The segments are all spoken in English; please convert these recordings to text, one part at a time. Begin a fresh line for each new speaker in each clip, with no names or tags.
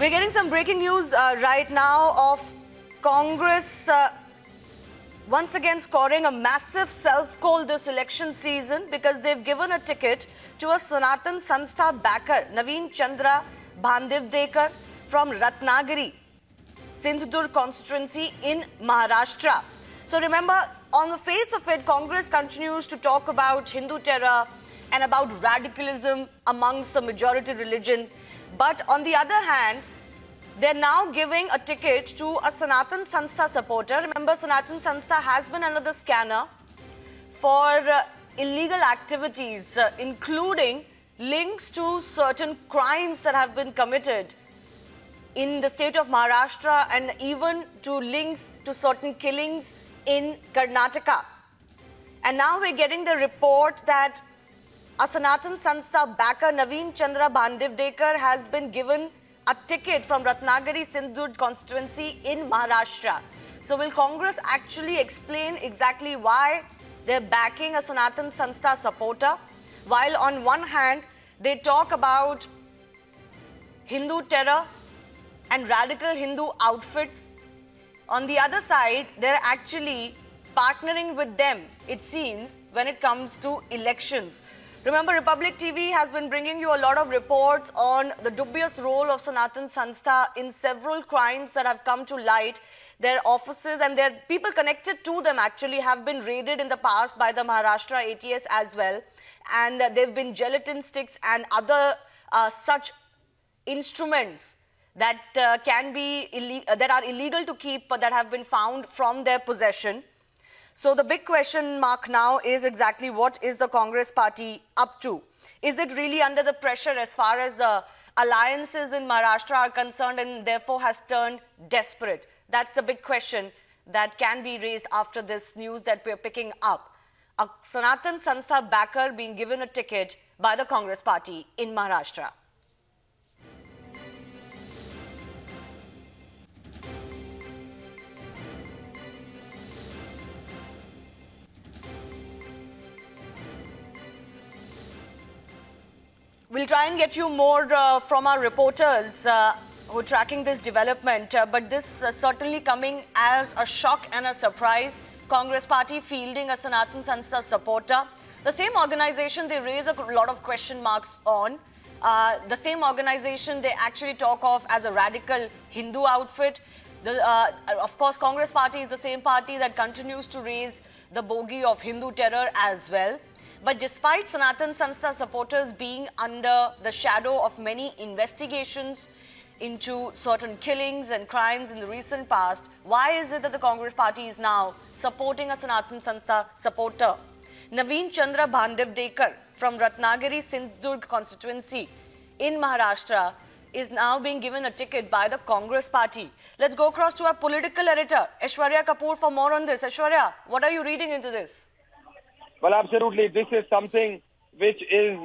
We're getting some breaking news right now of Congress once again scoring a massive self-goal this election season because they've given a ticket to a Sanatan Sanstha backer, Naveen Chandra Bhandivdekar from Ratnagiri, Sindhudurg constituency in Maharashtra. So remember, on the face of it, Congress continues to talk about Hindu terror and about radicalism amongst the majority religion. But on the other hand, they're now giving a ticket to a Sanatan Sanstha supporter. Remember, Sanatan Sanstha has been under the scanner for illegal activities, including links to certain crimes that have been committed in the state of Maharashtra and even to links to certain killings in Karnataka. And now we're getting the report that a Sanatan Sanstha backer, Naveen Chandra Bhandivdekar, has been given a ticket from Ratnagiri Sindhudurg constituency in Maharashtra. So will Congress actually explain exactly why they're backing a Sanatan Sanstha supporter? While on one hand, they talk about Hindu terror and radical Hindu outfits. On the other side, they're actually partnering with them, it seems, when it comes to elections. Remember, Republic TV has been bringing you a lot of reports on the dubious role of Sanatan Sanstha in several crimes that have come to light. Their offices and their people connected to them actually have been raided in the past by the Maharashtra ATS as well. And there have been gelatin sticks and other such instruments that that are illegal to keep but that have been found from their possession. So the big question mark now is exactly what is the Congress party up to? Is it really under the pressure as far as the alliances in Maharashtra are concerned and therefore has turned desperate? That's the big question that can be raised after this news that we're picking up. A Sanatan Sanstha backer being given a ticket by the Congress party in Maharashtra. We'll try and get you more from our reporters who are tracking this development. But this certainly coming as a shock and a surprise. Congress party fielding a Sanatan Sanstha supporter. The same organization they raise a lot of question marks on. The same organization they actually talk of as a radical Hindu outfit. Of course, Congress party is the same party that continues to raise the bogey of Hindu terror as well. But despite Sanatan Sanstha supporters being under the shadow of many investigations into certain killings and crimes in the recent past, why is it that the Congress party is now supporting a Sanatan Sanstha supporter? Naveen Chandra Bhandivdekar from Ratnagiri Sindhudurg constituency in Maharashtra is now being given a ticket by the Congress party. Let's go across to our political editor, Aishwarya Kapoor, for more on this. Aishwarya, what are you reading into this?
Well, absolutely. This is something which is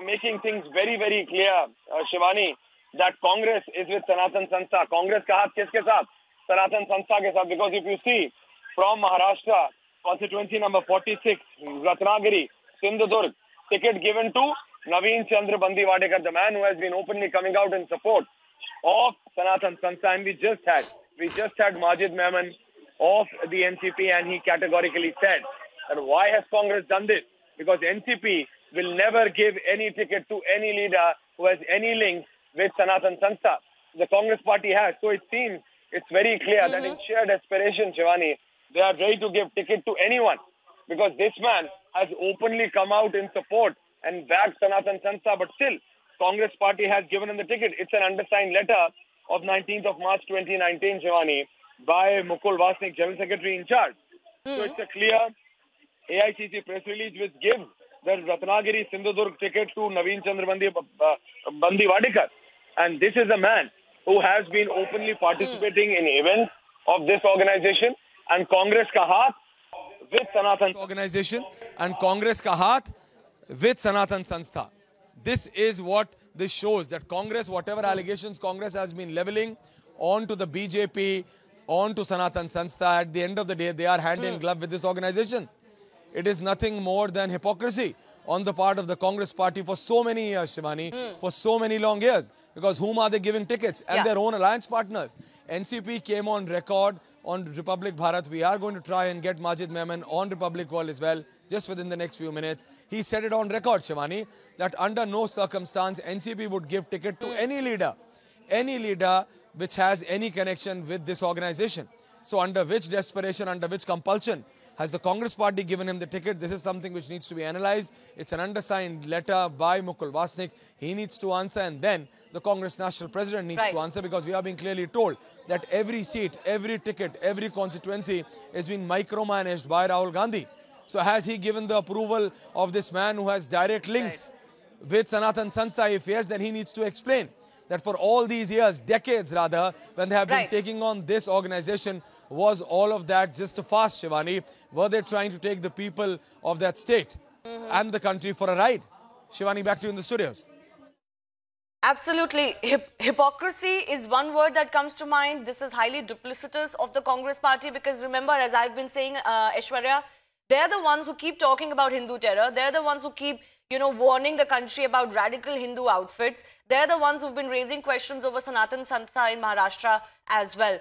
making things very, very clear, Shivani, that Congress is with Sanatan Sanstha. Congress ka haath kiske saath? Sanatan Sanstha ke saath. Because if you see, from Maharashtra, constituency number 46, Ratnagiri, Sindhudurg, ticket given to Naveen Chandra Bhandivdekar, the man who has been openly coming out in support of Sanatan Sanstha. And we just had Majid Memon of the NCP, and he categorically said, and why has Congress done this? Because NCP will never give any ticket to any leader who has any link with Sanatan Sanstha. The Congress party has. So it seems it's very clear that in sheer desperation, Shivani, they are ready to give ticket to anyone. Because this man has openly come out in support and backed Sanatan Sanstha. But still, Congress party has given him the ticket. It's an undersigned letter of 19th of March 2019, Shivani, by Mukul Vasnik, General Secretary in charge. So it's a clear AICC press release which gives the Ratnagiri Sindhudurg ticket to Naveen Chandra Bhandivdekar. And this is a man who has been openly participating in events of this organization, and Congress ka haath with Sanatan
organization and Congress ka haath with Sanatan Sanstha. This is what this shows, that Congress, whatever allegations Congress has been leveling onto the BJP, onto Sanatan Sanstha, at the end of the day, they are hand in glove with this organization. It is nothing more than hypocrisy on the part of the Congress party for so many years, Shivani, for so many long years. Because whom are they giving tickets? And their own alliance partners. NCP came on record on Republic Bharat. We are going to try and get Majid Memon on Republic World as well, just within the next few minutes. He said it on record, Shivani, that under no circumstance NCP would give ticket to any leader which has any connection with this organization. So under which desperation, under which compulsion has the Congress party given him the ticket? This is something which needs to be analyzed. It's an undersigned letter by Mukul Vasnik. He needs to answer, and then the Congress National President needs to answer, because we are being clearly told that every seat, every ticket, every constituency is being micromanaged by Rahul Gandhi. So has he given the approval of this man who has direct links with Sanatan Sanstha? If yes, then he needs to explain that for all these years, decades rather, when they have been taking on this organization, was all of that just a farce, Shivani? Were they trying to take the people of that state and the country for a ride? Shivani, back to you in the studios.
Absolutely. Hypocrisy is one word that comes to mind. This is highly duplicitous of the Congress party, because remember, as I've been saying, Aishwarya, they're the ones who keep talking about Hindu terror. They're the ones who keep, warning the country about radical Hindu outfits. They're the ones who've been raising questions over Sanatan Sanstha in Maharashtra as well.